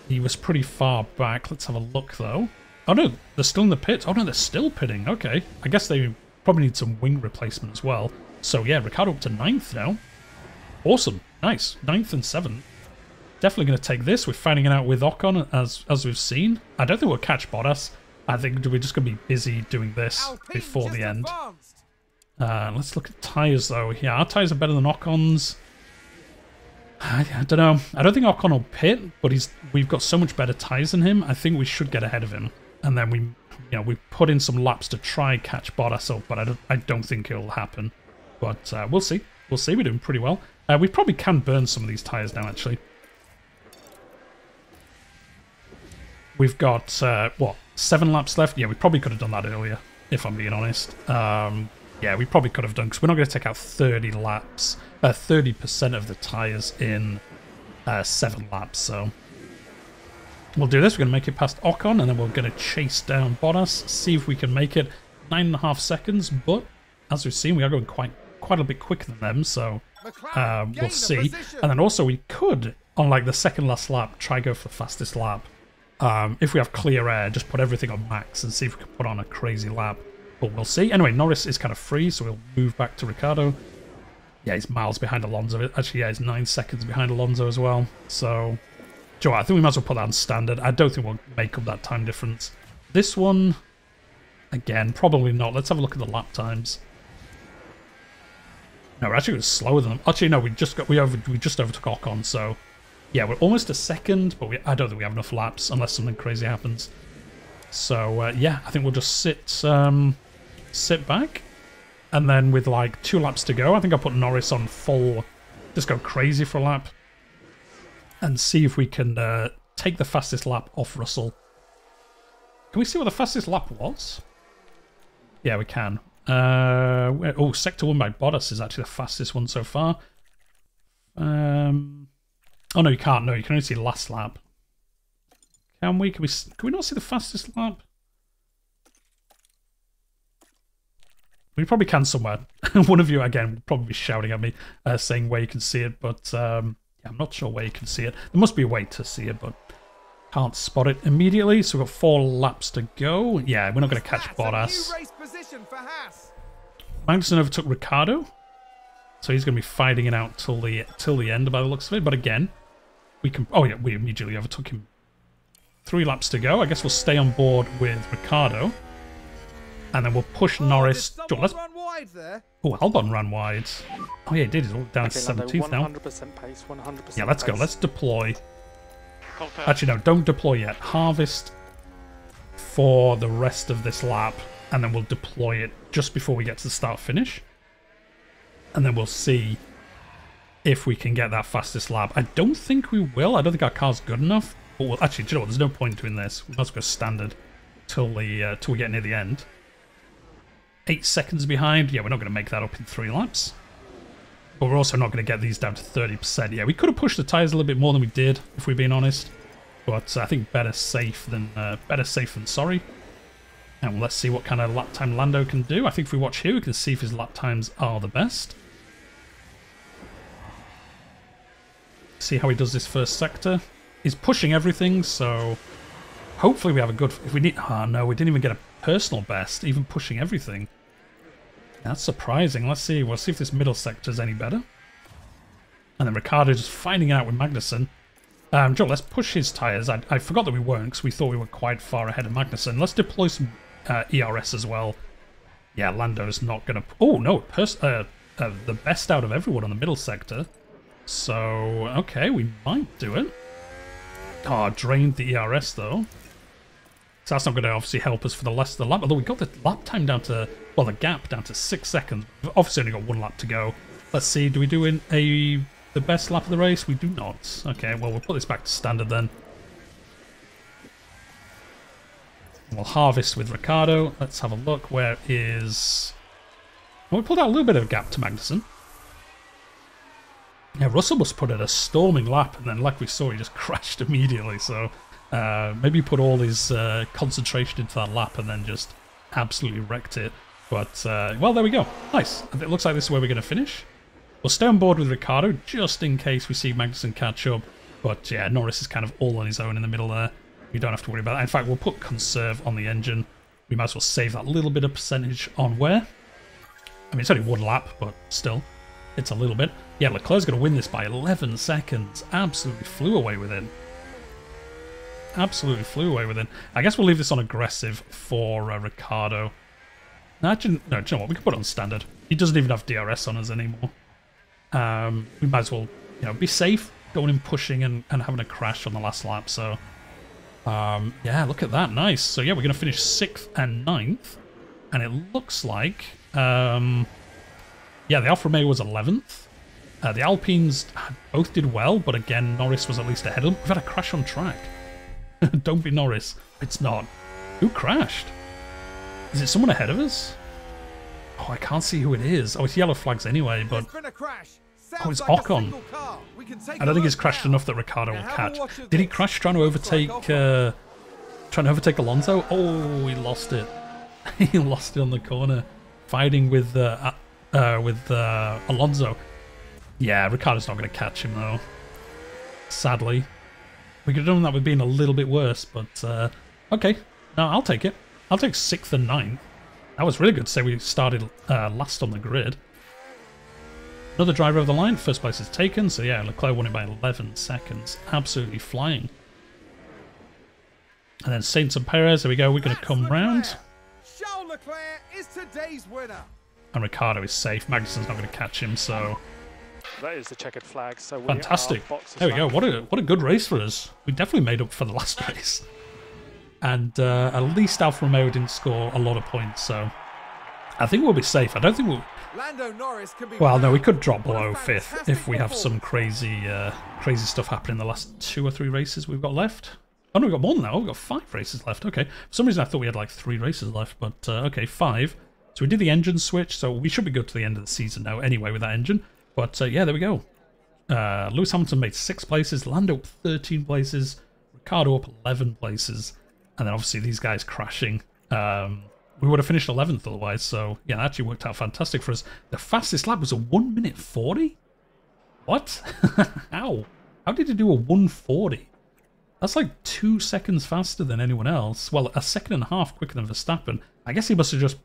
He was pretty far back. Let's have a look, though. Oh, no. They're still in the pits. Oh, no, they're still pitting. Okay. I guess they probably need some wing replacement as well. So, yeah, Ricciardo up to 9th now. Awesome. Nice. 9th and 7th. Definitely going to take this. We're fighting it out with Ocon, as we've seen. I don't think we'll catch Bottas. I think we're just going to be busy doing this Alpine before the end. advanced. Let's look at tyres, though. Yeah, our tyres are better than Ocon's. I don't know. I don't think Ocon will pit, but we've got so much better tyres than him. I think we should get ahead of him. And then we put in some laps to try catch Bottas up, but I don't think it'll happen. But we'll see. We'll see. We're doing pretty well. We probably can burn some of these tyres now, actually. We've got, what, 7 laps left? Yeah, we probably could have done that earlier, if I'm being honest. Yeah, we probably could have done, because we're not going to take out 30 laps, 30% of the tyres in 7 laps, so... We'll do this, we're going to make it past Ocon, and then we're going to chase down Bottas, see if we can make it 9.5 seconds, but, as we've seen, we are going quite a bit quicker than them, so... we'll see. And then also we could, on like the second last lap, try go for the fastest lap. If we have clear air, just put everything on max and see if we can put on a crazy lap. But we'll see. Anyway, Norris is kind of free, so we'll move back to Ricciardo. Yeah, he's miles behind Alonso. Actually, yeah, he's 9 seconds behind Alonso as well. So, Joe, I think we might as well put that on standard. I don't think we'll make up that time difference. This one, again, probably not. Let's have a look at the lap times. No, we're actually slower than them. Actually, no, we just overtook Ocon, so yeah, we're almost a second, but I don't think we have enough laps unless something crazy happens. So yeah, I think we'll just sit back, and then with like 2 laps to go, I think I'll put Norris on full, just go crazy for a lap, and see if we can take the fastest lap off Russell. Can we see what the fastest lap was? Yeah, we can. Oh, Sector 1 by Bottas is actually the fastest one so far. Oh no, you can't. No, you can only see last lap. Can we? Can we not see the fastest lap? We probably can somewhere. One of you, again, will probably be shouting at me, saying where you can see it, but yeah, I'm not sure where you can see it. There must be a way to see it, but can't spot it immediately. So we've got 4 laps to go. Yeah, we're not going to catch Bottas. Magnussen overtook Ricciardo, so he's going to be fighting it out till the end by the looks of it. But again, we can. Oh yeah, we immediately overtook him. 3 laps to go. I guess we'll stay on board with Ricciardo. And then we'll push Norris. Oh, Albon ran wide. Oh yeah, he did. He's all down to 17th now. 100% pace, 100%. Yeah, let's pace. go. Let's deploy. Actually, no, don't deploy yet. Harvest for the rest of this lap, and then we'll deploy it just before we get to the start-finish. And then we'll see if we can get that fastest lap. I don't think we will. I don't think our car's good enough. But we'll, actually, do you know what? There's no point doing this. We must go standard till we get near the end. 8 seconds behind. Yeah, we're not going to make that up in 3 laps. But we're also not going to get these down to 30%. Yeah, we could have pushed the tyres a little bit more than we did, if we're being honest. But I think better safe than sorry. And let's see what kind of lap time Lando can do. I think if we watch here, we can see if his lap times are the best. See how he does this first sector. He's pushing everything, so hopefully we have a good... If we need... Oh no, we didn't even get a personal best, even pushing everything. That's surprising. Let's see. We'll see if this middle sector is any better. And then Ricciardo just finding out with Magnussen. Joe, let's push his tyres. I forgot that we weren't, because we thought we were quite far ahead of Magnussen. Let's deploy some ERS as well. Yeah, Lando's not going to... Oh, no. The best out of everyone on the middle sector. So, okay, we might do it. Oh, drained the ERS, though. So that's not going to obviously help us for the rest of the lap. Although we got the lap time down to... Well, the gap down to 6 seconds. We've obviously only got 1 lap to go. Let's see. Do we do the best lap of the race? We do not. Okay, well, we'll put this back to standard then. We'll harvest with Ricciardo. Let's have a look. Where is... Well, we pulled out a little bit of a gap to Magnussen. Yeah, Russell must put in a storming lap, and then like we saw, he just crashed immediately. So maybe put all his concentration into that lap and then just absolutely wrecked it. But, well, there we go. Nice. It looks like this is where we're going to finish. We'll stay on board with Ricciardo just in case we see Magnussen catch up. But yeah, Norris is kind of all on his own in the middle there. We don't have to worry about that. In fact, we'll put conserve on the engine. We might as well save that little bit of percentage on wear. I mean, it's only 1 lap, but still, it's a little bit. Yeah, Leclerc's going to win this by 11 seconds. Absolutely flew away with it. Absolutely flew away with it. I guess we'll leave this on aggressive for Ricciardo. No, do you know what? We can put it on standard. He doesn't even have DRS on us anymore. We might as well, be safe going in pushing and having a crash on the last lap. So, yeah, look at that. Nice. So, yeah, we're going to finish 6th and 9th. And it looks like, yeah, the Alfa Romeo was 11th. The Alpines both did well, but again, Norris was at least ahead of them. We've had a crash on track. Don't be Norris. It's not. Who crashed? Is it someone ahead of us? Oh, I can't see who it is. Oh, it's yellow flags anyway, but... Oh, it's Ocon. I don't think he's crashed enough that Ricciardo will catch. Did he crash trying to overtake Alonso? Oh, he lost it. He lost it on the corner. Fighting with Alonso. Yeah, Ricciardo's not going to catch him, though. Sadly. We could have done that with being a little bit worse, but... okay. No, I'll take it. I'll take 6th and 9th. That was really good to say we started last on the grid. Another driver of the line. First place is taken, so yeah, Leclerc won it by 11 seconds. Absolutely flying. And then Sainz and Perez, there we go. We're going to come round. Charles Leclerc is today's winner. And Ricciardo is safe. Magnussen's not going to catch him, so... That is the checkered flag. So we fantastic. There we go. What a good race for us. We definitely made up for the last race. And at least Alfa Romeo didn't score a lot of points, so I think we'll be safe. I don't think we'll... Lando Norris can be Well, no, we could drop What a below 5th fantastic if we have some crazy stuff happening in the last 2 or 3 races we've got left. Oh no, we've got more than that. Oh, we've got 5 races left. Okay. For some reason I thought we had like 3 races left, but okay, 5. So we did the engine switch, so we should be good to the end of the season now anyway with that engine. But yeah, there we go. Lewis Hamilton made 6 places, Lando up 13 places, Ricciardo up 11 places, and then obviously these guys crashing. We would have finished 11th otherwise, so yeah, that actually worked out fantastic for us. The fastest lap was a 1 minute 40? What? How? How did he do a 140? That's like 2 seconds faster than anyone else. Well, a second and a half quicker than Verstappen. I guess he must have just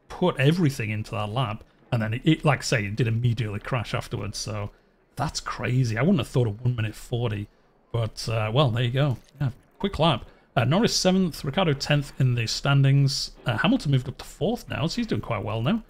put everything into that lap, and then it like I say, it did immediately crash afterwards, so that's crazy. I wouldn't have thought of 1 minute 40, but well, there you go. Yeah, quick lap. Norris 7th, Ricciardo 10th in the standings. Hamilton moved up to 4th now, so he's doing quite well now.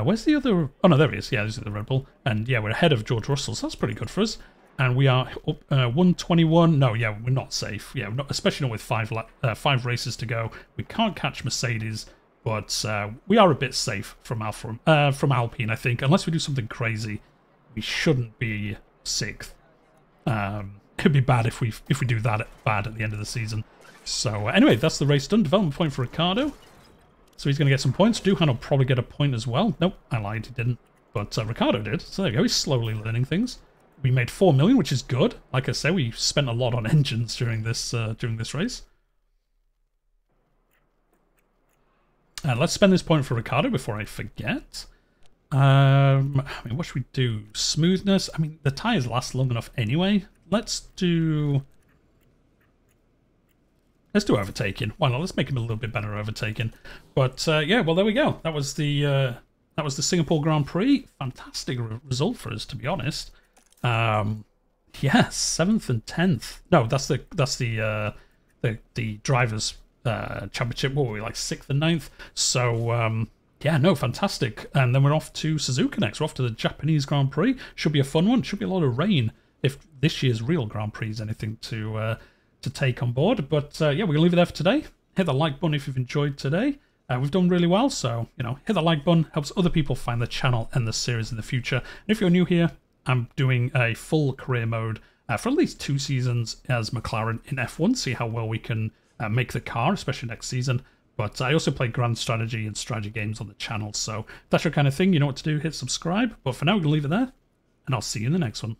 Where's the other... Oh no, there he is. Yeah, this is the Red Bull. And yeah, we're ahead of George Russell, so that's pretty good for us. And we are up 121. No, yeah, we're not safe. Yeah, we're not, especially not with 5 races to go. We can't catch Mercedes, but we are a bit safe from Alpine, I think. Unless we do something crazy, we shouldn't be 6th. Could be bad if we do that bad at the end of the season. So anyway, that's the race done. Development point for Ricciardo. So he's going to get some points. Duhan will probably get a point as well. Nope, I lied, he didn't. But Ricciardo did. So there you go, he's slowly learning things. We made 4 million, which is good. Like I say, we spent a lot on engines during this race. Let's spend this point for Ricciardo before I forget. I mean, what should we do? Smoothness? I mean, the tyres last long enough anyway. Let's do overtaking. Why not? Let's make him a little bit better overtaking. But yeah, well, there we go. That was the Singapore Grand Prix. Fantastic result for us, to be honest. Yeah, 7th and 10th. No, that's the drivers' championship. What were we, like 6th and 9th? So yeah, no, fantastic. And then we're off to Suzuka next. We're off to the Japanese Grand Prix. Should be a fun one. Should be a lot of rain if this year's real Grand Prix is anything to take on board. But yeah, we're going to leave it there for today. Hit the like button if you've enjoyed today. We've done really well, so, you know, hit the like button. Helps other people find the channel and the series in the future. And if you're new here, I'm doing a full career mode for at least 2 seasons as McLaren in F1. See how well we can make the car, especially next season. But I also play grand strategy and strategy games on the channel. So if that's your kind of thing, you know what to do. Hit subscribe. But for now, we're going to leave it there. And I'll see you in the next one.